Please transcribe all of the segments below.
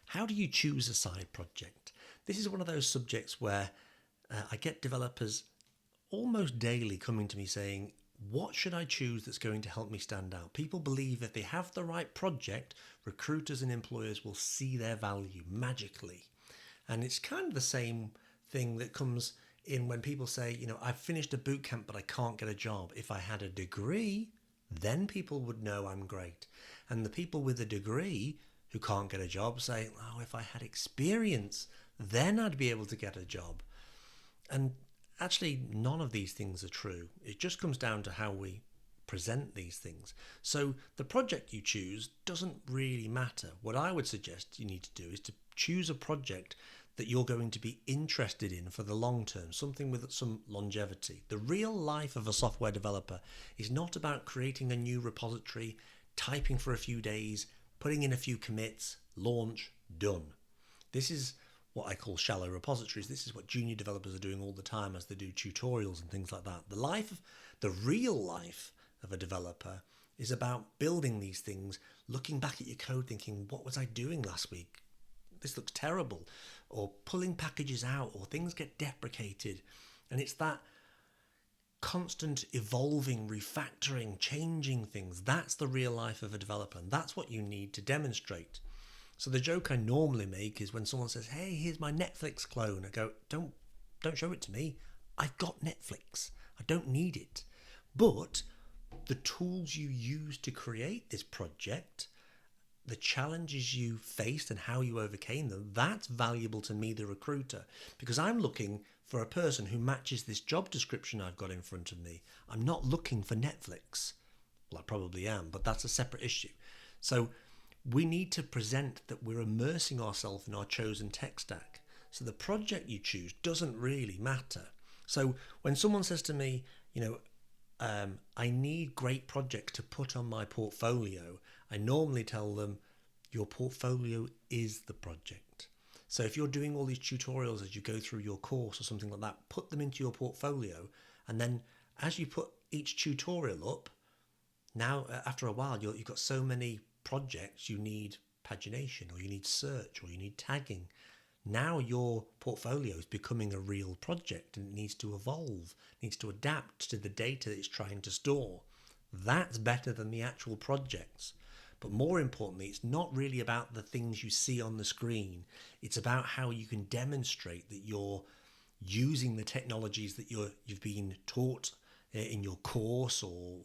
How do you choose a side project? This is one of those subjects where I get developers almost daily coming to me saying, what should I choose that's going to help me stand out? People believe if they have the right project, recruiters and employers will see their value magically. And it's kind of the same thing that comes in when people say, I've finished a boot camp, but I can't get a job. If I had a degree, then people would know I'm great. And the people with a degree who can't get a job say, oh, if I had experience, then I'd be able to get a job. And actually, none of these things are true. It just comes down to how we present these things. So the project you choose doesn't really matter. What I would suggest you need to do is to choose a project that you're going to be interested in for the long term, something with some longevity. The real life of a software developer is not about creating a new repository, typing for a few days, putting in a few commits, launch, done. This is what I call shallow repositories. This is what junior developers are doing all the time as they do tutorials and things like that. The real life of a developer is about building these things, looking back at your code thinking, what was I doing last week? This looks terrible. Or pulling packages out, or things get deprecated. And it's that constant evolving, refactoring, changing things. That's the real life of a developer, and that's what you need to demonstrate. So the joke I normally make is when someone says, hey, here's my Netflix clone. I go, don't show it to me. I've got Netflix. I don't need it. But the tools you use to create this project, the challenges you faced and how you overcame them, that's valuable to me, the recruiter, because I'm looking for a person who matches this job description I've got in front of me. I'm not looking for Netflix. Well, I probably am, but that's a separate issue. So we need to present that we're immersing ourselves in our chosen tech stack. So the project you choose doesn't really matter. So when someone says to me, I need great projects to put on my portfolio, I normally tell them your portfolio is the project. So if you're doing all these tutorials as you go through your course or something like that, put them into your portfolio. And then as you put each tutorial up, now after a while, you've got so many projects, you need pagination, or you need search, or you need tagging. Now your portfolio is becoming a real project, and it needs to evolve, needs to adapt to the data it's trying to store. That's better than the actual projects. But more importantly, it's not really about the things you see on the screen. It's about how you can demonstrate that you're using the technologies that you've been taught in your course, or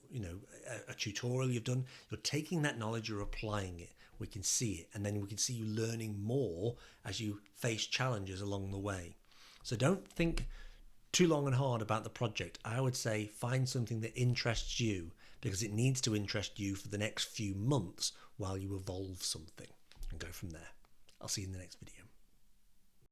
a tutorial you've done. You're taking that knowledge, you're applying it. We can see it, and then we can see you learning more as you face challenges along the way. So don't think too long and hard about the project. I would say find something that interests you, because it needs to interest you for the next few months while you evolve something, and go from there. I'll see you in the next video.